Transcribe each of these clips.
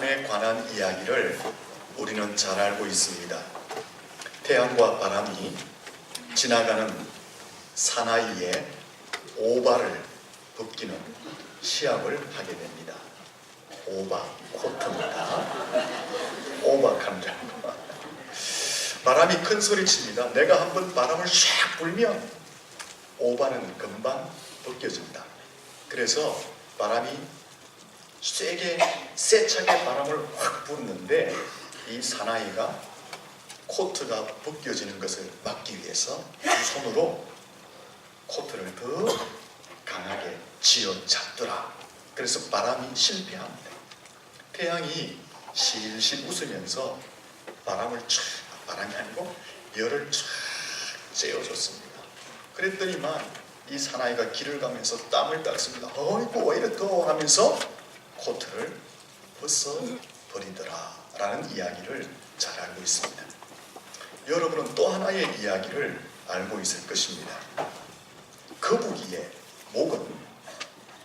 바람에 관한 이야기를 우리는 잘 알고 있습니다. 태양과 바람이 지나가는 사나이에 오바를 벗기는 시합을 하게 됩니다. 오바, 코트입니다. 오바 감정. 바람이 큰 소리 칩니다. 내가 한번 바람을 샥 불면 오바는 금방 벗겨진다. 그래서 바람이 세차게 바람을 확 부는데 이 사나이가 코트가 벗겨지는 것을 막기 위해서 두 손으로 코트를 더 강하게 쥐어잡더라. 그래서 바람이 실패합니다. 태양이 실실 웃으면서 바람이 아니고 열을 쫙 쬐어줬습니다. 그랬더니만 이 사나이가 길을 가면서 땀을 닦습니다. 어이구 왜 이래 더워 하면서 코트를 벗어버리더라 라는 이야기를 잘 알고 있습니다. 여러분은 또 하나의 이야기를 알고 있을 것입니다. 거북이의 목은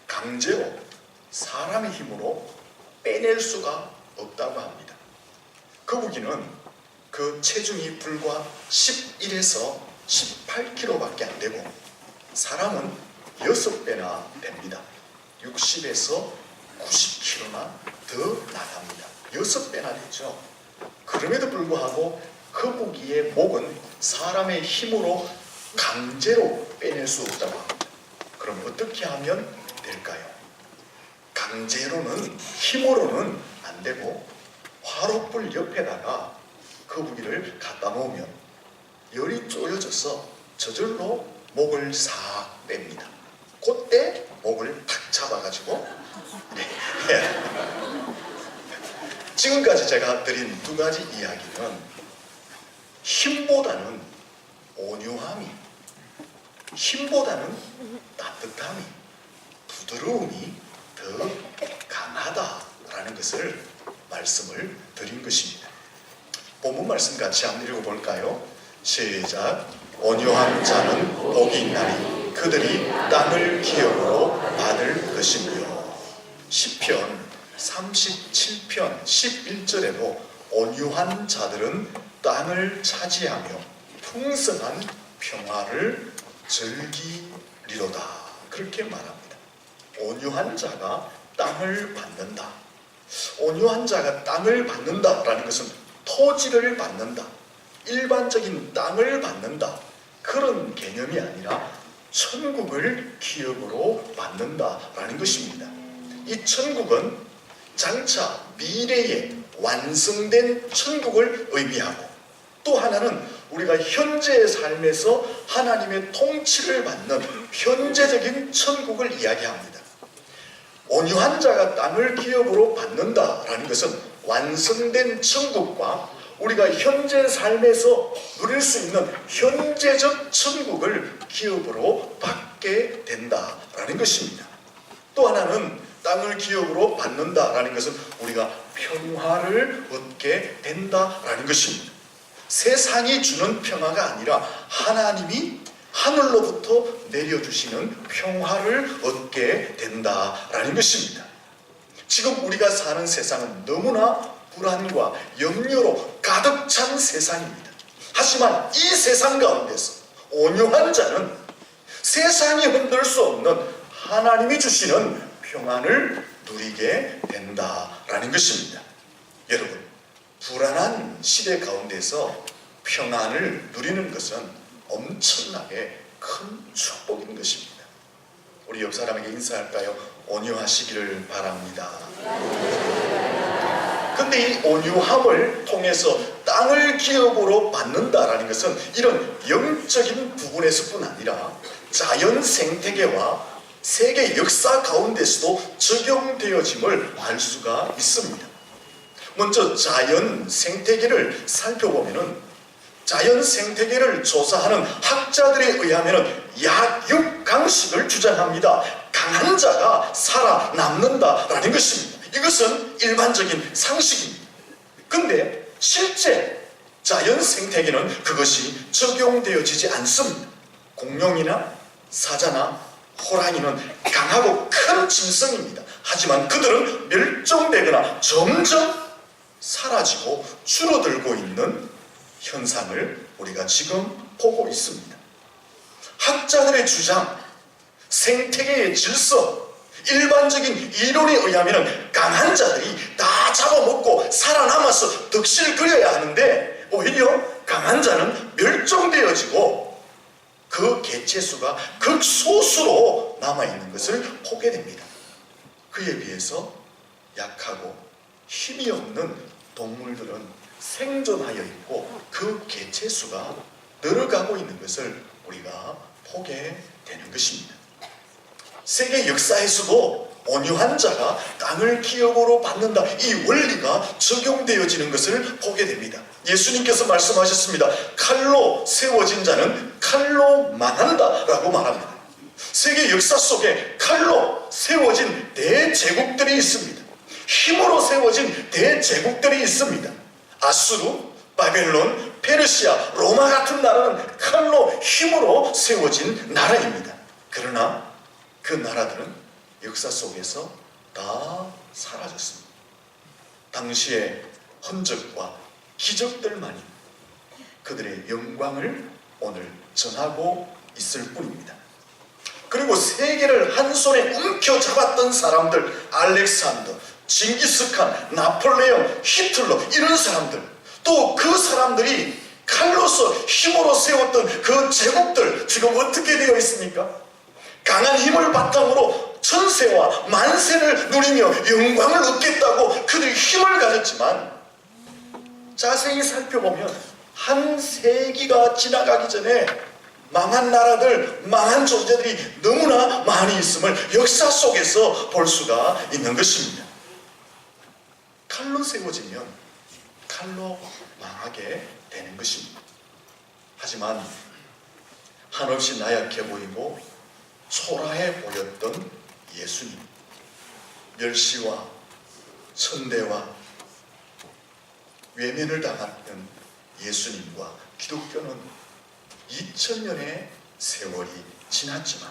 강제로 사람의 힘으로 빼낼 수가 없다고 합니다. 거북이는 그 체중이 불과 11에서 18kg밖에 안 되고 사람은 6배나 됩니다. 60에서 90kg나 더 나갑니다. 6배나 되죠. 그럼에도 불구하고 거북이의 목은 사람의 힘으로 강제로 빼낼 수 없다고 합니다. 그럼 어떻게 하면 될까요? 강제로는 힘으로는 안 되고 화롯불 옆에다가 거북이를 갖다 놓으면 열이 쪼여져서 저절로 목을 싹 뺍니다. 그때 목을 탁 잡아가지고 지금까지 제가 드린 두 가지 이야기는 힘보다는 온유함이, 힘보다는 따뜻함이, 부드러움이 더 강하다라는 것을 말씀을 드린 것입니다. 본문 말씀 같이 한번 읽어볼까요? 시작. 온유한 자는 복이 있나니 그들이 땅을 기업으로 받을 것이며. 시편 37편 11절에도 온유한 자들은 땅을 차지하며 풍성한 평화를 즐기리로다 그렇게 말합니다. 온유한 자가 땅을 받는다. 온유한 자가 땅을 받는다라는 것은 토지를 받는다, 일반적인 땅을 받는다 그런 개념이 아니라 천국을 기업으로 받는다라는 것입니다. 이 천국은 장차 미래에 완성된 천국을 의미하고 또 하나는 우리가 현재의 삶에서 하나님의 통치를 받는 현재적인 천국을 이야기합니다. 온유한 자가 땅을 기업으로 받는다라는 것은 완성된 천국과 우리가 현재 삶에서 누릴 수 있는 현재적 천국을 기업으로 받게 된다라는 것입니다. 또 하나는 땅을 기업으로 받는다라는 것은 우리가 평화를 얻게 된다라는 것입니다. 세상이 주는 평화가 아니라 하나님이 하늘로부터 내려주시는 평화를 얻게 된다라는 것입니다. 지금 우리가 사는 세상은 너무나 불안과 염려로 가득 찬 세상입니다. 하지만 이 세상 가운데서 온유한 자는 세상이 흔들 수 없는 하나님이 주시는 평안을 누리게 된다라는 것입니다. 여러분, 불안한 시대 가운데서 평안을 누리는 것은 엄청나게 큰 축복인 것입니다. 우리 옆 사람에게 인사할까요? 온유하시기를 바랍니다. 근데 이 온유함을 통해서 땅을 기업으로 받는다라는 것은 이런 영적인 부분에서뿐 아니라 자연 생태계와 세계 역사 가운데서도 적용되어짐을 알 수가 있습니다. 먼저 자연 생태계를 살펴보면은 자연 생태계를 조사하는 학자들에 의하면 약 6강식을 주장합니다. 강한 자가 살아남는다라는 것입니다. 이것은 일반적인 상식입니다. 근데 실제 자연 생태계는 그것이 적용되어지지 않습니다. 공룡이나 사자나 호랑이는 강하고 큰 짐승입니다. 하지만 그들은 멸종되거나 점점 사라지고 줄어들고 있는 현상을 우리가 지금 보고 있습니다. 학자들의 주장, 생태계의 질서, 일반적인 이론에 의하면 강한 자들이 다 잡아먹고 살아남아서 득실거려야 하는데 오히려 강한 자는 멸종되어지고 그 개체수가 극소수로 남아있는 것을 보게 됩니다. 그에 비해서 약하고 힘이 없는 동물들은 생존하여 있고 그 개체수가 늘어가고 있는 것을 우리가 보게 되는 것입니다. 세계 역사에서도 온유한 자가 땅을 기업으로 받는다, 이 원리가 적용되어지는 것을 보게 됩니다. 예수님께서 말씀하셨습니다. 칼로 세워진 자는 칼로 망한다 라고 말합니다. 세계 역사 속에 칼로 세워진 대제국들이 있습니다. 힘으로 세워진 대제국들이 있습니다. 아수르, 바벨론, 페르시아, 로마 같은 나라는 칼로 힘으로 세워진 나라입니다. 그러나 그 나라들은 역사 속에서 다 사라졌습니다. 당시의 흔적과 기적들만이 그들의 영광을 오늘 전하고 있을 뿐입니다. 그리고 세계를 한 손에 움켜잡았던 사람들, 알렉산더, 징기스칸, 나폴레옹, 히틀러, 이런 사람들, 또 그 사람들이 칼로서 힘으로 세웠던 그 제국들 지금 어떻게 되어 있습니까? 강한 힘을 바탕으로 천세와 만세를 누리며 영광을 얻겠다고 그들이 힘을 가졌지만 자세히 살펴보면 한 세기가 지나가기 전에 망한 나라들, 망한 존재들이 너무나 많이 있음을 역사 속에서 볼 수가 있는 것입니다. 칼로 세워지면 칼로 망하게 되는 것입니다. 하지만 한없이 나약해 보이고 초라해 보였던 예수님, 멸시와 천대와 외면을 당하는 예수님과 기독교는 2000년의 세월이 지났지만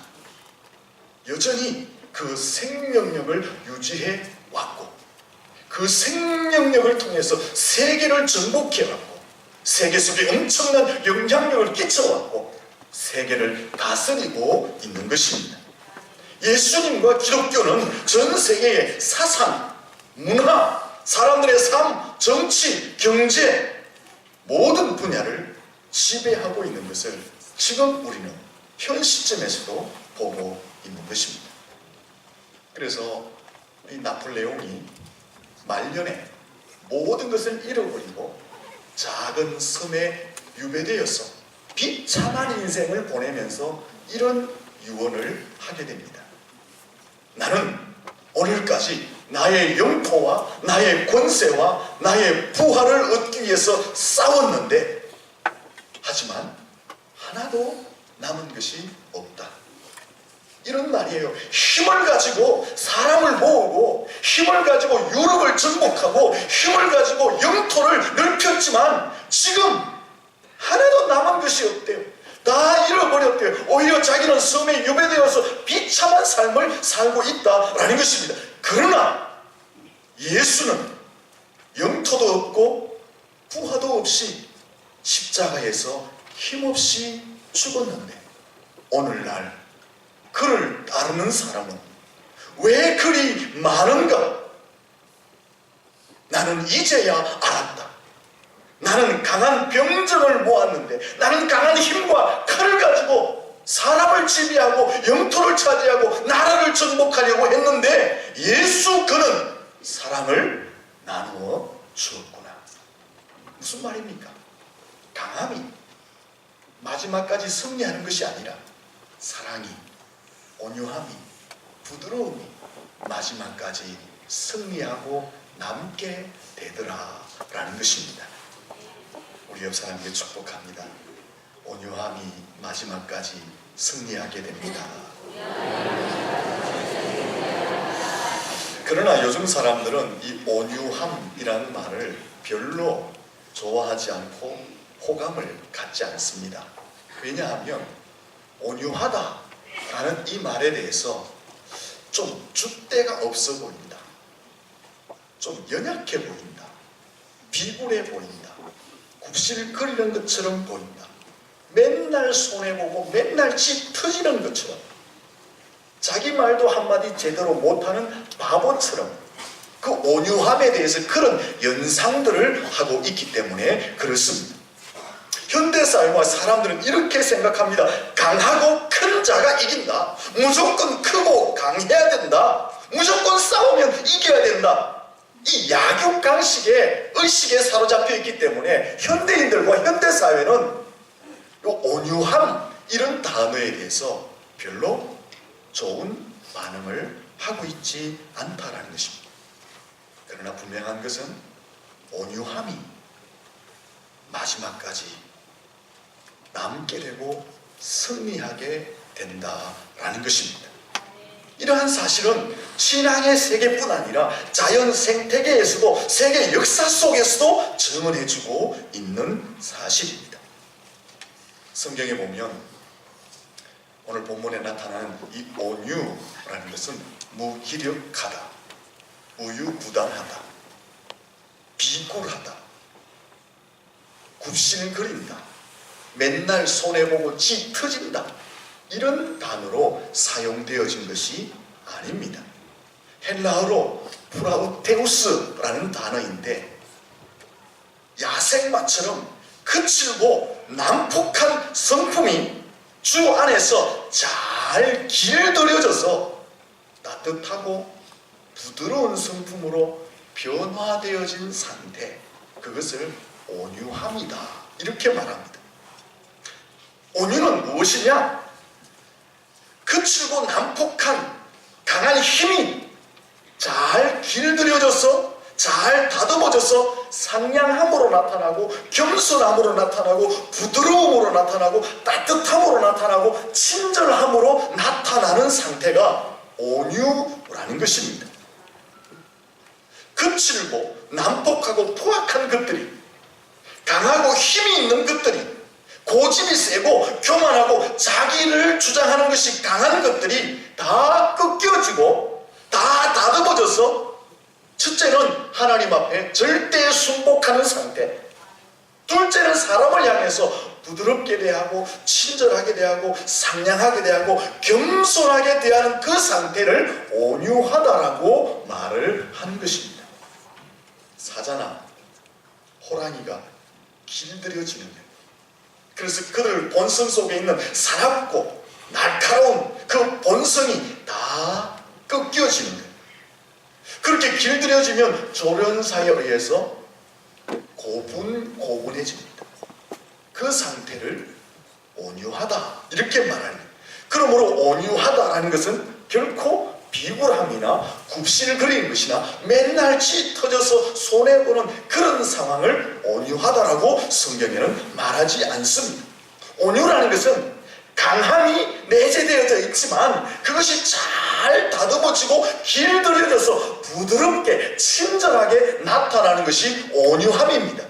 여전히 그 생명력을 유지해 왔고 그 생명력을 통해서 세계를 정복해왔고 세계 속에 엄청난 영향력을 끼쳐왔고 세계를 다스리고 있는 것입니다. 예수님과 기독교는 전 세계의 사상, 문화, 사람들의 삶, 정치, 경제 모든 분야를 지배하고 있는 것을 지금 우리는 현 시점에서도 보고 있는 것입니다. 그래서 이 나폴레옹이 말년에 모든 것을 잃어버리고 작은 섬에 유배되어서 비참한 인생을 보내면서 이런 유언을 하게 됩니다. 나는 오늘까지 나의 영토와 나의 권세와 나의 부활을 얻기 위해서 싸웠는데 하지만 하나도 남은 것이 없다. 이런 말이에요. 힘을 가지고 사람을 모으고 힘을 가지고 유럽을 정복하고 힘을 가지고 영토를 넓혔지만 지금 하나도 남은 것이 없대요. 다 잃어버렸대요. 오히려 자기는 섬에 유배되어서 비참한 삶을 살고 있다라는 것입니다. 그러나 예수는 영토도 없고 부하도 없이 십자가에서 힘없이 죽었는데 오늘날 그를 따르는 사람은 왜 그리 많은가? 나는 이제야 알았다. 나는 강한 병정을 모았는데 나는 강한 힘과 칼을 가지고 사람을 지배하고 영토를 차지하고 나라를 정복하려고 했는데 예수 그는 사랑을 나누어 주었구나. 무슨 말입니까? 강함이 마지막까지 승리하는 것이 아니라 사랑이, 온유함이, 부드러움이 마지막까지 승리하고 남게 되더라라는 것입니다. 우리 옆 사람에게 축복합니다. 온유함이 마지막까지 승리하게 됩니다. 그러나 요즘 사람들은 이 온유함이라는 말을 별로 좋아하지 않고 호감을 갖지 않습니다. 왜냐하면 온유하다, 라는 이 말에 대해서 좀 줏대가 없어 보인다. 좀 연약해 보인다. 비굴해 보인다. 굽실거리는 것처럼 보인다. 맨날 손해보고 맨날 집 터지는 것처럼, 자기 말도 한마디 제대로 못하는 바보처럼 그 온유함에 대해서 그런 연상들을 하고 있기 때문에 그렇습니다. 현대사회와 사람들은 이렇게 생각합니다. 강하고 큰 자가 이긴다. 무조건 크고 강해야 된다. 무조건 싸우면 이겨야 된다. 이 약육강식의 의식에 사로잡혀 있기 때문에 현대인들과 현대사회는 이 온유함, 이런 단어에 대해서 별로 좋은 반응을 하고 있지 않다라는 것입니다. 그러나 분명한 것은 온유함이 마지막까지 남게 되고 승리하게 된다라는 것입니다. 이러한 사실은 신앙의 세계뿐 아니라 자연 생태계에서도, 세계 역사 속에서도 증언해주고 있는 사실입니다. 성경에 보면 오늘 본문에 나타나는 이 온유라는 것은 무기력하다, 우유부단하다, 비굴하다, 굽신거린다, 맨날 손해보고 지 터진다, 이런 단어로 사용되어진 것이 아닙니다. 헬라어로 프라우테우스라는 단어인데, 야생마처럼 거칠고 난폭한 성품이 주 안에서 잘 길들여져서 따뜻하고 부드러운 성품으로 변화되어진 상태, 그것을 온유함이다, 이렇게 말합니다. 온유는 무엇이냐? 거칠고 난폭한 강한 힘이 잘 길들여져서, 잘 다듬어져서 상냥함으로 나타나고, 겸손함으로 나타나고, 부드러움으로 나타나고, 따뜻함으로 나타나고, 친절함으로 나타나는 상태가 온유라는 것입니다. 거칠고 난폭하고 포악한 것들이, 강하고 힘이 있는 것들이, 고집이 세고 교만하고 자기를 주장하는 것이 강한 것들이 다 꺾여지고 다 다듬어져서, 첫째는 하나님 앞에 절대 순복하는 상태, 둘째는 사람을 향해서 부드럽게 대하고 친절하게 대하고 상냥하게 대하고 겸손하게 대하는 그 상태를 온유하다라고 말을 한 것입니다. 사자나 호랑이가 길들여지는 것, 그래서 그들 본성 속에 있는 사납고 날카로운 그 본성이 다 꺾여지는 거예요. 그렇게 길들여지면 조련사에 의해서 고분고분해집니다. 그 상태를 온유하다, 이렇게 말하는 거예요. 그러므로 온유하다라는 것은 결코 비굴함이나 굽신거리는 것이나 맨날 지 터져서 손해보는 그런 상황을 온유하다라고 성경에는 말하지 않습니다. 온유라는 것은 강함이 내재되어져 있지만 그것이 잘 다듬어지고 길들여져서 부드럽게 친절하게 나타나는 것이 온유함입니다.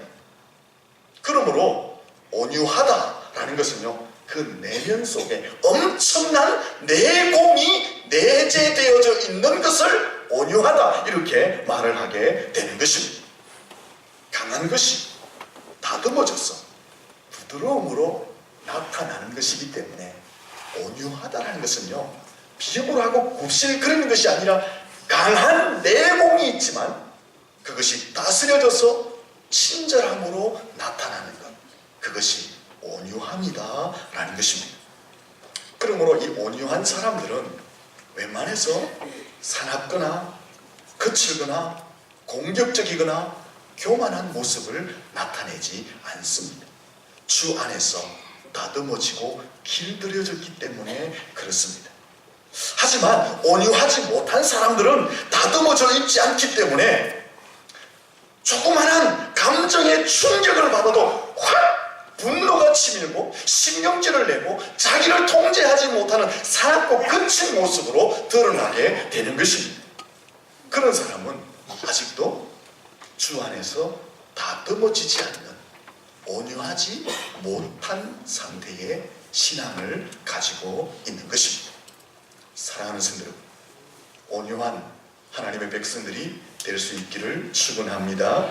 그러므로 온유하다라는 것은요, 그 내면 속에 엄청난 내공이 내재되어져 있는 것을 온유하다, 이렇게 말을 하게 되는 것입니다. 강한 것이 다듬어져서 부드러움으로 나타나는 것이기 때문에 온유하다라는 것은요, 비굴하고 굽실거리는 것이 아니라 강한 내공이 있지만 그것이 다스려져서 친절함으로 나타나는 것, 그것이 온유함이다라는 것입니다. 그러므로 이 온유한 사람들은 웬만해서 사납거나 거칠거나 공격적이거나 교만한 모습을 나타내지 않습니다. 주 안에서 다듬어지고 길들여졌기 때문에 그렇습니다. 하지만 온유하지 못한 사람들은 다듬어져 있지 않기 때문에 조그마한 감정의 충격을 받아도 확 분노가 치밀고 신경질을 내고 자기를 통제하지 못하는 사납고 거친 모습으로 드러나게 되는 것입니다. 그런 사람은 아직도 주 안에서 다듬어지지 않는 온유하지 못한 상태의 신앙을 가지고 있는 것입니다. 사랑하는 성도 여러분, 온유한 하나님의 백성들이 될 수 있기를 축원합니다.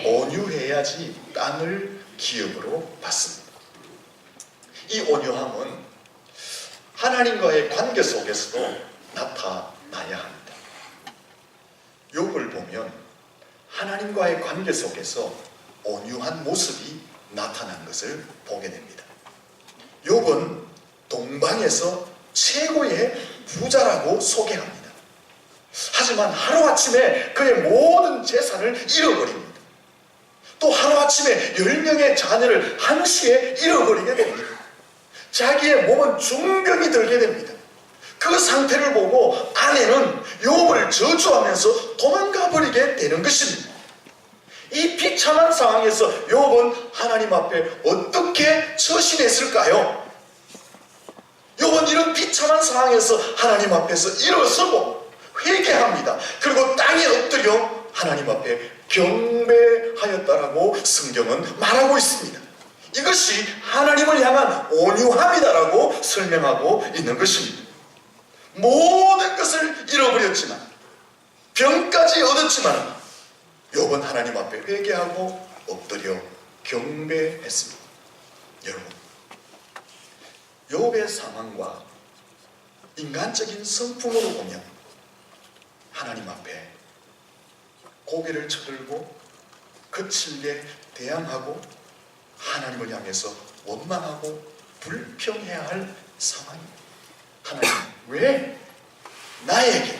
온유해야지 땅을 기업으로 받습니다. 이 온유함은 하나님과의 관계 속에서도 나타나야 합니다. 욥을 보면 하나님과의 관계 속에서 온유한 모습이 나타난 것을 보게 됩니다. 욥은 동방에서 최고의 부자라고 소개합니다. 하지만 하루아침에 그의 모든 재산을 잃어버립니다. 또 하루아침에 10명의 자녀를 한시에 잃어버리게 됩니다. 자기의 몸은 중병이 들게 됩니다. 그 상태를 보고 아내는 욥을 저주하면서 도망가 버리게 되는 것입니다. 이 비참한 상황에서 욥은 하나님 앞에 어떻게 처신했을까요? 욥은 이런 비참한 상황에서 하나님 앞에서 일어서고 회개합니다. 그리고 땅에 엎드려 하나님 앞에 경배하였다라고 성경은 말하고 있습니다. 이것이 하나님을 향한 온유함이다라고 설명하고 있는 것입니다. 모든 것을 잃어버렸지만, 병까지 얻었지만 욥은 하나님 앞에 회개하고 엎드려 경배했습니다. 여러분, 욥의 상황과 인간적인 성품으로 보면 하나님 앞에 고개를 쳐들고 거칠게 대항하고 하나님을 향해서 원망하고 불평해야 할 상황입니다. 하나님, 왜 나에게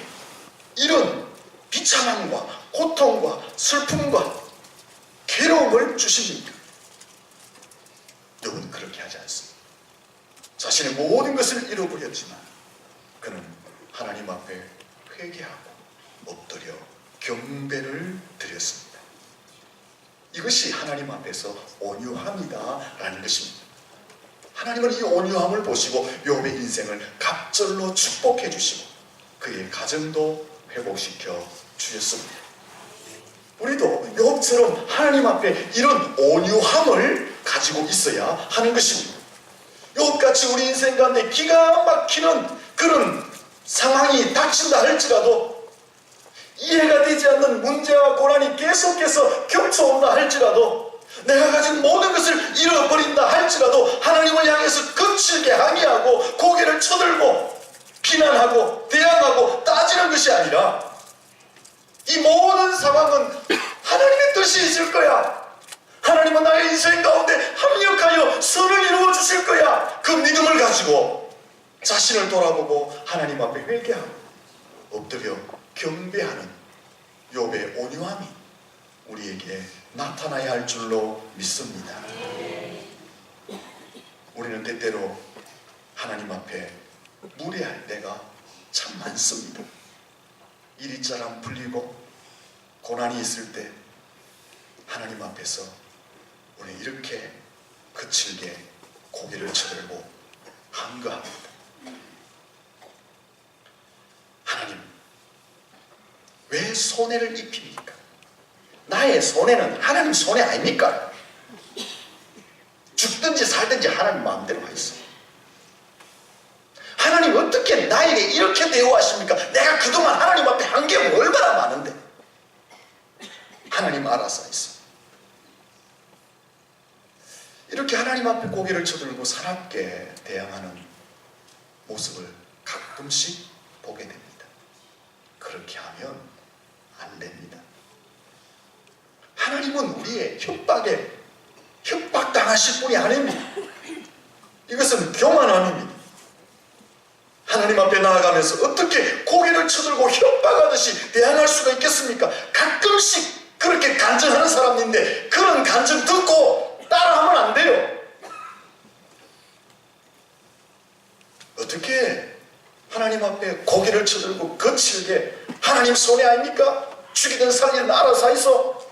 이런 비참함과 고통과 슬픔과 괴로움을 주십니까? 욥은 그렇게 하지 않습니다. 자신의 모든 것을 잃어버렸지만 그는 하나님 앞에 회개하고 엎드려 경배를 드렸습니다. 이것이 하나님 앞에서 온유함이다라는 것입니다. 하나님은 이 온유함을 보시고 욥의 인생을 갑절로 축복해 주시고 그의 가정도 회복시켜 주셨습니다. 우리도 욥처럼 하나님 앞에 이런 온유함을 가지고 있어야 하는 것입니다. 욥같이 우리 인생 가운데 기가 막히는 그런 상황이 닥친다 할지라도, 이해가 되지 않는 문제와 고난이 계속해서 겹쳐온다 할지라도, 내가 가진 모든 것을 잃어버린다 할지라도 하나님을 향해서 거칠게 항의하고 고개를 쳐들고 비난하고 대항하고 따지는 것이 아니라, 이 모든 상황은 하나님의 뜻이 있을 거야, 하나님은 나의 인생 가운데 합력하여 선을 이루어 주실 거야, 그 믿음을 가지고 자신을 돌아보고 하나님 앞에 회개하고 엎드려 경배하는 욥의 온유함이 우리에게 나타나야 할 줄로 믿습니다. 우리는 때때로 하나님 앞에 무례할 때가 참 많습니다. 이리저리 불리고 고난이 있을 때 하나님 앞에서 우리는 이렇게 거칠게 고개를 쳐들고 한가합니다. 하나님, 왜 손해를 입힙니까? 나의 손해는 하나님 손해 아닙니까? 죽든지 살든지 하나님 마음대로 하겠어요. 하나님 어떻게 나에게 이렇게 대우하십니까? 내가 그동안 하나님 앞에 한 게 얼마나 많은데. 하나님 알아서 했어. 이렇게 하나님 앞에 고개를 쳐들고 사납게 대항하는 모습을 가끔씩 보게 됩니다. 그렇게 하면 안 됩니다. 하나님은 우리의 협박당하실 분이 아닙니다. 이것은 교만함입니다. 하나님 앞에 나아가면서 어떻게 고개를 쳐들고 협박하듯이 대항할 수가 있겠습니까? 가끔씩 그렇게 간증하는 사람인데 그런 간증 듣고 따라하면 안 돼요. 어떻게 하나님 앞에 고개를 쳐들고 거칠게, 하나님 손해 아닙니까? 죽이든 살리든 알아서 하이소.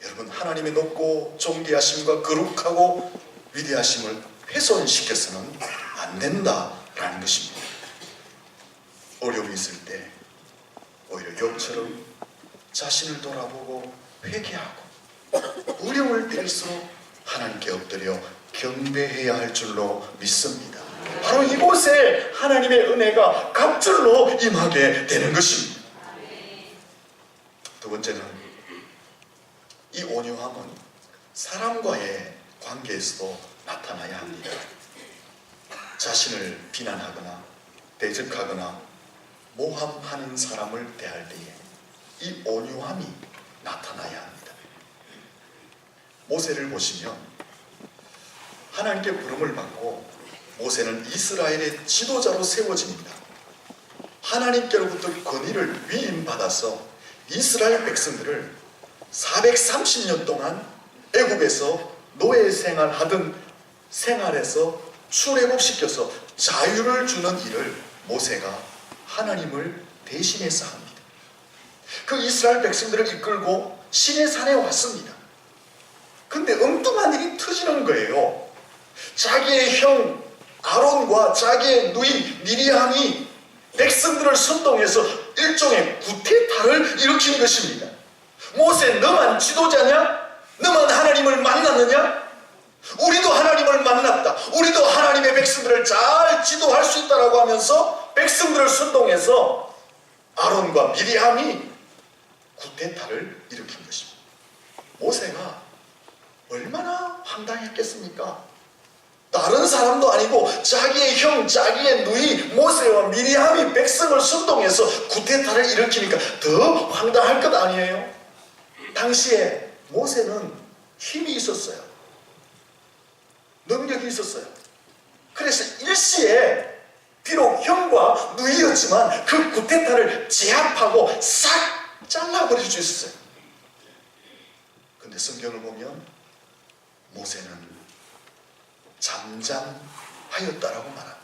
여러분, 하나님의 높고 존귀하심과 거룩하고 위대하심을 훼손시켜서는 안 된다라는 것입니다. 어려움이 있을 때 오히려 욥처럼 자신을 돌아보고 회개하고 어려움을 뗄수록 하나님께 엎드려 경배해야 할 줄로 믿습니다. 바로 이곳에 하나님의 은혜가 갑절로 임하게 되는 것입니다. 두 번째는 이 온유함은 사람과의 관계에서도 나타나야 합니다. 자신을 비난하거나 대적하거나 모함하는 사람을 대할 때에 이 온유함이 나타나야 합니다. 모세를 보시면 하나님께 부름을 받고 모세는 이스라엘의 지도자로 세워집니다. 하나님께로부터 권위를 위임받아서 이스라엘 백성들을 430년 동안 애굽에서 노예 생활하던 생활에서 출애굽시켜서 자유를 주는 일을 모세가 하나님을 대신해서 합니다. 그 이스라엘 백성들을 이끌고 시내산에 왔습니다. 근데 엉뚱한 일이 터지는 거예요. 자기의 형 아론과 자기의 누이 미리암이 백성들을 선동해서 일종의 구테타를 일으킨 것입니다. 모세, 너만 지도자냐? 너만 하나님을 만났느냐? 우리도 하나님을 만났다. 우리도 하나님의 백성들을 잘 지도할 수 있다라고 하면서 백성들을 선동해서 아론과 미리암이 구테타를 일으킨 것입니다. 모세가 얼마나 황당했겠습니까? 다른 사람도 아니고 자기의 형, 자기의 누이 모세와 미리암이 백성을 선동해서 구테타를 일으키니까 더 황당할 것 아니에요? 당시에 모세는 힘이 있었어요. 능력이 있었어요. 그래서 일시에 비록 형과 누이였지만 그 구테타를 제압하고 싹 잘라버릴 수 있었어요. 근데 성경을 보면 모세는 잠잠하였다라고 말합니다.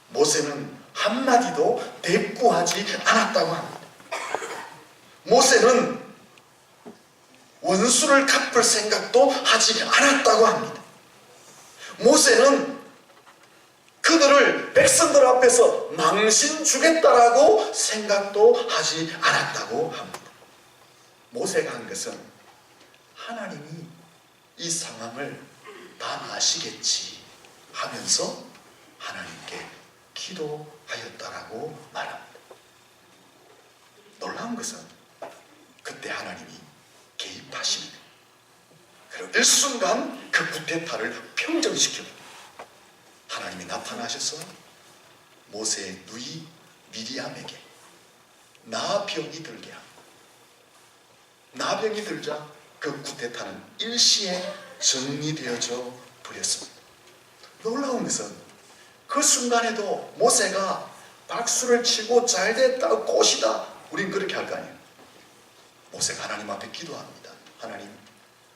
모세는 한마디도 대꾸하지 않았다고 합니다. 모세는 원수를 갚을 생각도 하지 않았다고 합니다. 모세는 그들을 백성들 앞에서 망신 주겠다라고 생각도 하지 않았다고 합니다. 모세가 한 것은 하나님이 이 상황을 다 아시겠지 하면서 하나님께 기도하였다라고 말합니다. 놀라운 것은 그때 하나님이 개입하십니다. 그리고 일순간 그 구테타를 평정시킵니다. 하나님이 나타나셔서 모세의 누이 미리암에게 나병이 들게 합니다. 나병이 들자 그 구테타는 일시에 정리되어져 버렸습니다. 놀라운 것은 그 순간에도 모세가 박수를 치고 잘됐다, 꽃이다, 우린 그렇게 할 거 아니에요. 모세가 하나님 앞에 기도합니다. 하나님,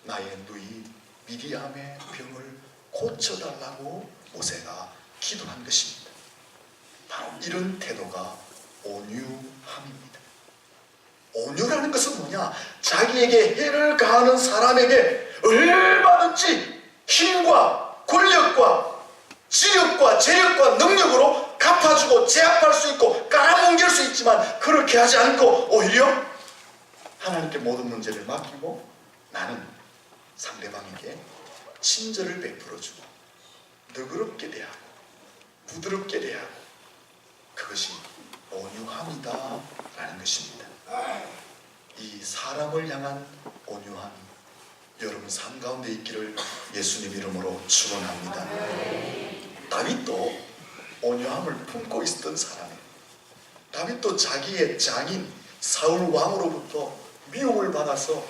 나의 누이 미리암의 병을 고쳐달라고 모세가 기도한 것입니다. 바로 이런 태도가 온유함입니다. 온유라는 것은 뭐냐? 자기에게 해를 가하는 사람에게 얼마든지 힘과 권력과 지력과 재력과 능력으로 갚아주고 제압할 수 있고 깔아뭉갤 수 있지만 그렇게 하지 않고 오히려 하나님께 모든 문제를 맡기고 나는 상대방에게 친절을 베풀어주고 너그럽게 대하고 부드럽게 대하고 그것이 온유함이다 라는 것입니다. 이 사람을 향한 온유함이 여러분 삶 가운데 있기를 예수님 이름으로 축원합니다. 다윗도 온유함을 품고 있었던 사람이에요. 다윗도 자기의 장인 사울 왕으로부터 미움을 받아서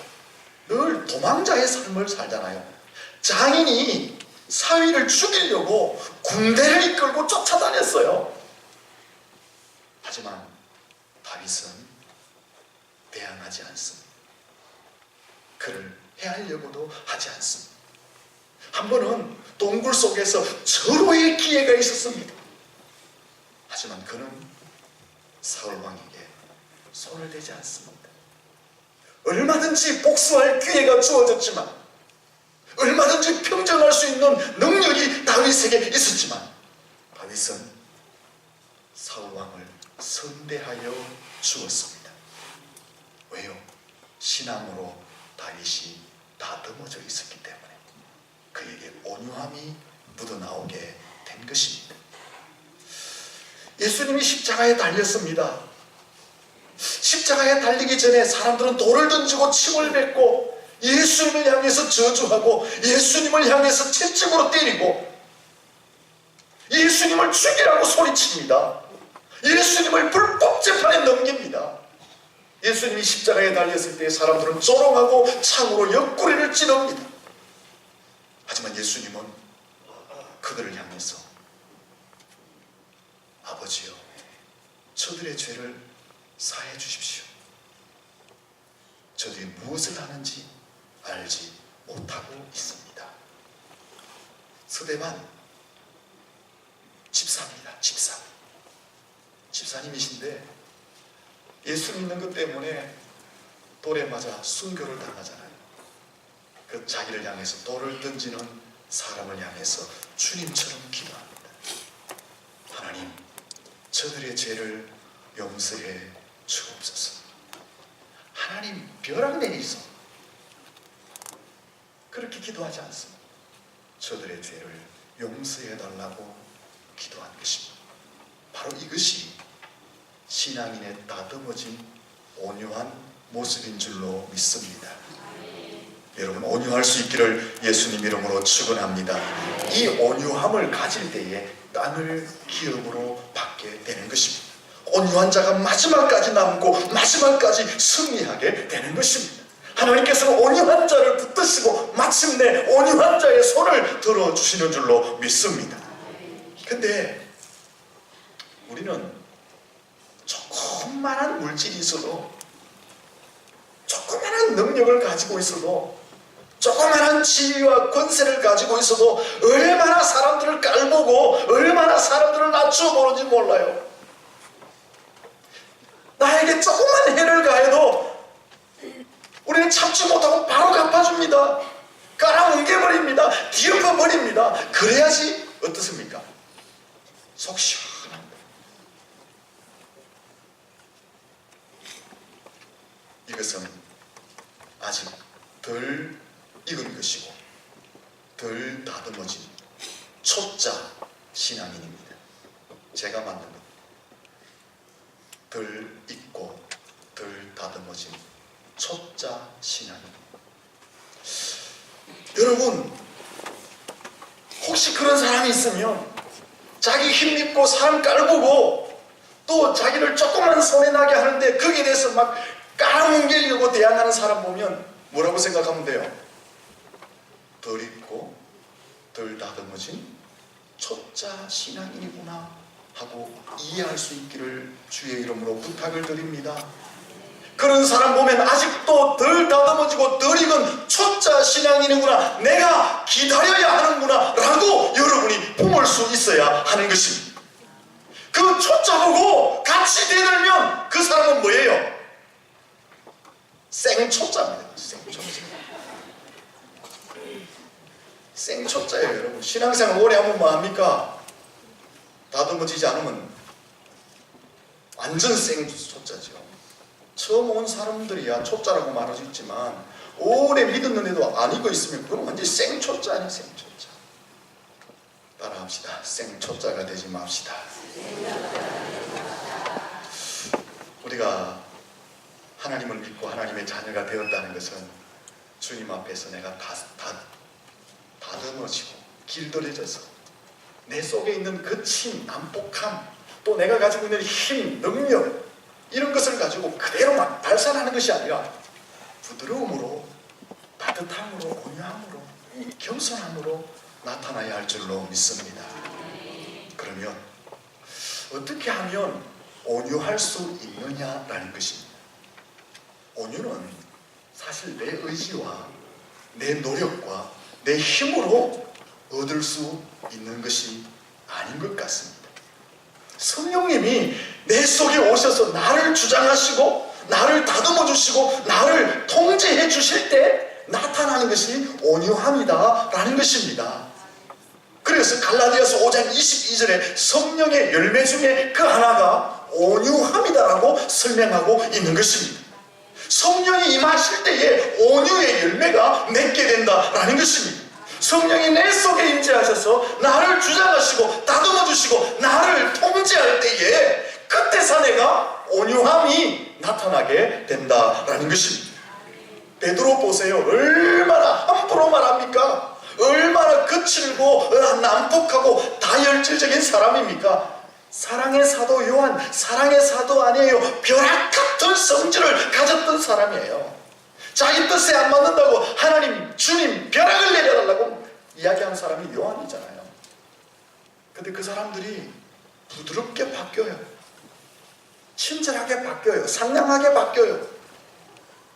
늘 도망자의 삶을 살잖아요. 장인이 사위를 죽이려고 군대를 이끌고 쫓아다녔어요. 하지만 다윗은 대항하지 않습니다. 그를 해하려고도 하지 않습니다. 한 번은 동굴 속에서 절호의 기회가 있었습니다. 하지만 그는 사울 왕에게 손을 대지 않습니다. 얼마든지 복수할 기회가 주어졌지만 얼마든지 평정할 수 있는 능력이 다윗에게 있었지만 다윗은 사울 왕을 선대하여 주었습니다. 왜요? 신앙으로 다윗이 다듬어져 있었기 때문에 그에게 온유함이 묻어나오게 된 것입니다. 예수님이 십자가에 달렸습니다. 십자가에 달리기 전에 사람들은 돌을 던지고 침을 뱉고 예수님을 향해서 저주하고 예수님을 향해서 채찍으로 때리고 예수님을 죽이라고 소리칩니다. 예수님을 불법 재판에 넘깁니다. 예수님이 십자가에 달렸을 때 사람들은 조롱하고 창으로 옆구리를 찌릅니다. 하지만 예수님은 그들을 향해서 아버지여, 저들의 죄를 사해 주십시오. 저들이 무엇을 하는지 알지 못하고 있습니다. 스데반 집사입니다. 집사님이신데 예수 믿는 것 때문에 돌에 맞아 순교를 당하잖아요. 그 자기를 향해서 돌을 던지는 사람을 향해서 주님처럼 기도합니다. 하나님, 저들의 죄를 용서해 주옵소서. 하나님, 벼락 내리소. 그렇게 기도하지 않습니다. 저들의 죄를 용서해 달라고 기도한 것입니다. 바로 이것이 신앙인의 다듬어진 온유한 모습인 줄로 믿습니다. 여러분, 온유할 수 있기를 예수님 이름으로 축원합니다. 이 온유함을 가질 때에 땅을 기업으로 받게 되는 것입니다. 온유한 자가 마지막까지 남고 마지막까지 승리하게 되는 것입니다. 하나님께서는 온유한 자를 붙드시고 마침내 온유한 자의 손을 들어주시는 줄로 믿습니다. 근데 우리는 조그만한 물질이 있어도, 조그만한 능력을 가지고 있어도, 조그만한 지위와 권세를 가지고 있어도 얼마나 사람들을 깔보고 얼마나 사람들을 낮춰보는지 몰라요. 나에게 조그만 해를 가해도 우리는 참지 못하고 바로 갚아줍니다. 깔아뭉개버립니다. 뒤엎어버립니다. 그래야지 어떻습니까? 속 시원합니다. 이것은 아직 덜 익은 것이고 덜 다듬어진 초짜 신앙인입니다. 제가 만든 것. 덜 익고 덜 다듬어진 초짜 신앙입니다. 여러분, 혹시 그런 사람이 있으면 자기 힘입고 사람 깔보고 또 자기를 조그만 손에 나게 하는데 거기에 대해서 막 깔아뭉개려고 대항하는 사람 보면 뭐라고 생각하면 돼요? 덜 익고 덜 다듬어진 초짜 신앙인이구나 하고 이해할 수 있기를 주의 이름으로 부탁을 드립니다. 그런 사람 보면 아직도 덜 다듬어지고 덜 익은 초짜 신앙인이구나, 내가 기다려야 하는구나 라고 여러분이 품을 수 있어야 하는 것입니다. 그 초짜 보고 같이 대들면 그 사람은 뭐예요? 생초짜입니다. 생초짜예요. 여러분, 신앙생활 오래 하면 뭐 합니까? 다듬어지지 않으면 완전 생초짜죠. 처음 온 사람들이야 초짜라고 말할 수 있지만 오래 믿었는데도 안 익어 있으면 그건 완전히 생초짜 아니야. 생초짜. 따라합시다. 생초짜가 되지 맙시다. 우리가 하나님을 믿고 하나님의 자녀가 되었다는 것은 주님 앞에서 내가 다듬어지고 길들여져서 내 속에 있는 거친 난폭함, 또 내가 가지고 있는 힘, 능력, 이런 것을 가지고 그대로 막 발산하는 것이 아니라 부드러움으로, 따뜻함으로, 온유함으로, 겸손함으로 나타나야 할 줄로 믿습니다. 그러면 어떻게 하면 온유할 수 있느냐라는 것입니다. 온유는 사실 내 의지와 내 노력과 내 힘으로 얻을 수 있는 것이 아닌 것 같습니다. 성령님이 내 속에 오셔서 나를 주장하시고 나를 다듬어 주시고 나를 통제해 주실 때 나타나는 것이 온유함이다 라는 것입니다. 그래서 갈라디아서 5장 22절에 성령의 열매 중에 그 하나가 온유함이다라고 설명하고 있는 것입니다. 성령이 임하실 때에 온유의 열매가 맺게 된다라는 것입니다. 성령이 내 속에 임재하셔서 나를 주장하시고 다듬어 주시고 나를 통제할 때에 그때 사내가 온유함이 나타나게 된다라는 것입니다. 베드로 보세요. 얼마나 함부로 말합니까? 얼마나 거칠고 난폭하고 다혈질적인 사람입니까? 사랑의 사도 요한, 사랑의 사도 아니에요. 벼락 같은 성질을 가졌던 사람이에요. 자기 뜻에 안 맞는다고 하나님, 주님 벼락을 내려달라고 이야기하는 사람이 요한이잖아요. 근데 그 사람들이 부드럽게 바뀌어요. 친절하게 바뀌어요. 상냥하게 바뀌어요.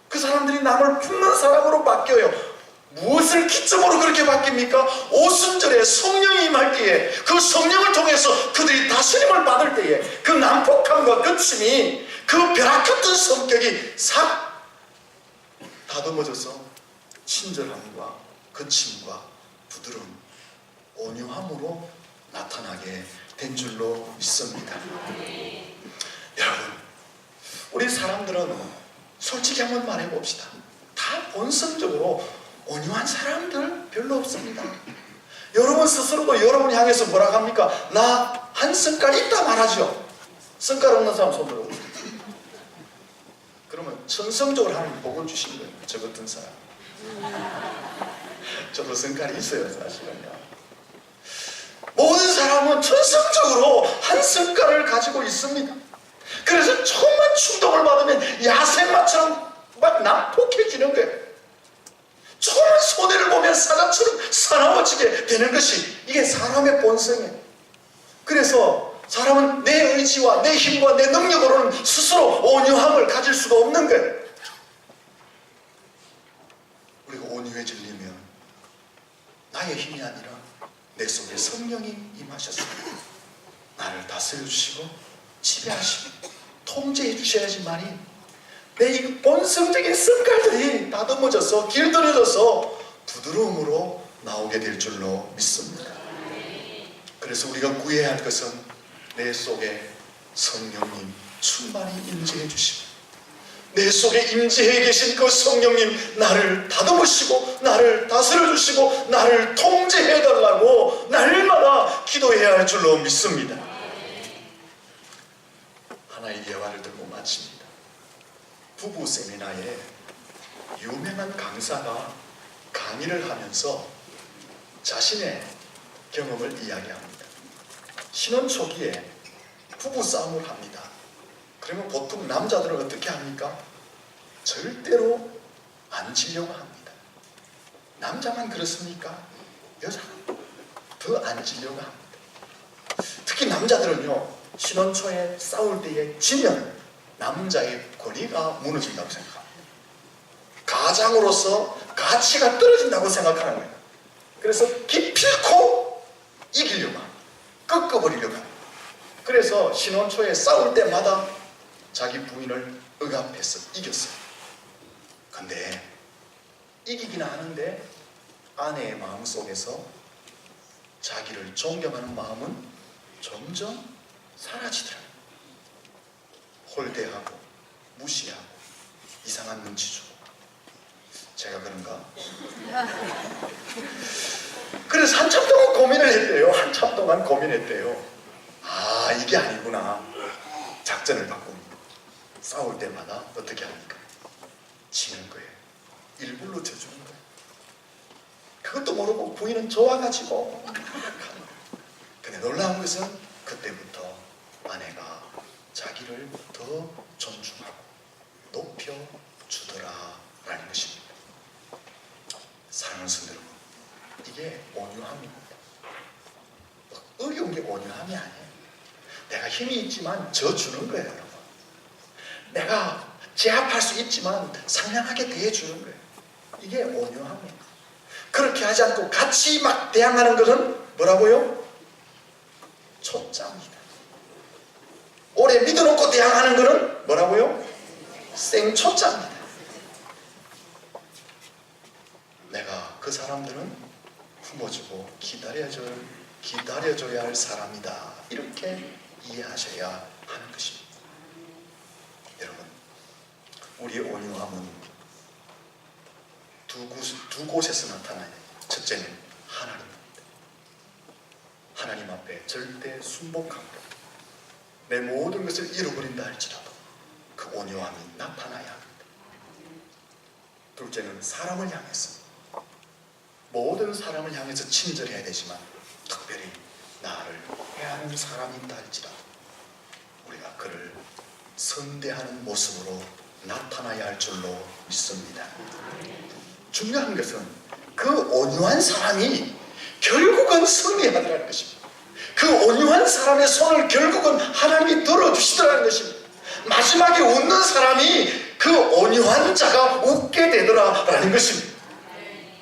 그 사람들이 남을 품는 사람으로 바뀌어요. 무엇을 기점으로 그렇게 바뀝니까? 오순절에 성령이 임할 때에 그 성령을 통해서 그들이 다스림을 받을 때에 그 난폭함과 거침이 그 벼락 같은 성격이 싹 다듬어져서 친절함과 거침과 부드러움, 온유함으로 나타나게 된 줄로 믿습니다. 여러분, 우리 사람들은 솔직히 한번 말해봅시다. 다 본성적으로 온유한 사람들 별로 없습니다. 여러분 스스로도 여러분 향해서 뭐라고 합니까? 나 한 성깔 있다 말하죠. 성깔 없는 사람 손 들어. 그러면 천성적으로 하나님 복을 주신 거예요. 저 같은 사람. 저도 성깔이 있어요, 사실은요. 모든 사람은 천성적으로 한 성깔을 가지고 있습니다. 그래서 조금만 충동을 받으면 야생마처럼 막 난폭해지는 거예요. 조금만 손해를 보면 사자처럼 사나워지게 되는 것이 이게 사람의 본성이에요. 그래서 사람은 내 의지와 내 힘과 내 능력으로는 스스로 온유함을 가질 수가 없는 거예요. 우리가 온유해지려면 나의 힘이 아니라 내 속에 성령이 임하셨습니다. 나를 다스려 주시고 지배하시고 통제해 주셔야지만이 내 이 본성적인 성깔들이 다듬어져서 길들여져서 부드러움으로 나오게 될 줄로 믿습니다. 그래서 우리가 구해야 할 것은 내 속에 성령님 충만히 임재해 주시고 내 속에 임재해 계신 그 성령님 나를 다듬으시고 나를 다스려 주시고 나를 통제해 달라고 날마다 기도해야 할 줄로 믿습니다. 하나의 예화를 들고 마칩니다. 부부 세미나에 유명한 강사가 강의를 하면서 자신의 경험을 이야기합니다. 신혼 초기에 부부 싸움을 합니다. 그러면 보통 남자들은 어떻게 합니까? 절대로 안 지려고 합니다. 남자만 그렇습니까? 여자는 더 안 지려고 합니다. 특히 남자들은요, 신혼 초에 싸울 때에 지면 남자의 권위가 무너진다고 생각합니다. 가장으로서 가치가 떨어진다고 생각하는 거예요. 그래서 기필코 이기려고 합니다. 꺾어버리려고 합니다. 그래서 신혼 초에 싸울 때마다 자기 부인을 억압해서 이겼어요. 근데 이기기는 하는데 아내의 마음속에서 자기를 존경하는 마음은 점점 사라지더라고요. 홀대하고 무시하고 이상한 눈치 주고. 제가 그런가? 그래서 한참 동안 고민을 했대요. 한참 동안 고민했대요. 아, 이게 아니구나. 작전을 바꿉니다. 싸울 때마다 어떻게 합니까? 지는 거예요. 일부러 져주는 거예요. 그것도 모르고 부인은 좋아가지고. 근데 놀라운 것은 그때부터 아내가 자기를 더 존중하고 높여주더라라는 것입니다. 사랑하는 성도 여러분, 이게 온유함입니다. 어려운 게 온유함이 아니에요. 내가 힘이 있지만 져주는 거예요, 여러분. 내가 제압할 수 있지만 상냥하게 대해주는 거예요. 이게 온유함이에요. 그렇게 하지 않고 같이 막 대항하는 것은 뭐라고요? 초짜입니다. 오래 믿어놓고 대항하는 것은 뭐라고요? 생초짜입니다. 내가 그 사람들은 품어주고 기다려줘야 할 사람이다. 이렇게 이해하셔야 하는 것입니다. 여러분, 우리의 온유함은 두 곳에서 나타나요. 첫째는 하나님 앞에 절대 순복함으로 내 모든 것을 잃어버린다 할지라도 그 온유함이 나타나야 합니다. 둘째는 사람을 향해서, 모든 사람을 향해서 친절해야 되지만 특별히 나를 해하는 사람이 있다 할지라도 우리가 그를 선대하는 모습으로 나타나야 할 줄로 믿습니다. 중요한 것은 그 온유한 사람이 결국은 승리하더라는 것입니다. 그 온유한 사람의 손을 결국은 하나님이 들어주시더라는 것입니다. 마지막에 웃는 사람이 그 온유한 자가 웃게 되더라라는 것입니다.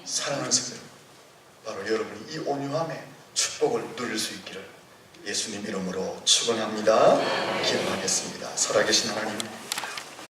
사랑하는 성도, 바로 여러분이 이 온유함의 축복을 누릴 수 있기를 예수님 이름으로 축원합니다. 기도하겠습니다. 살아계신 하나님,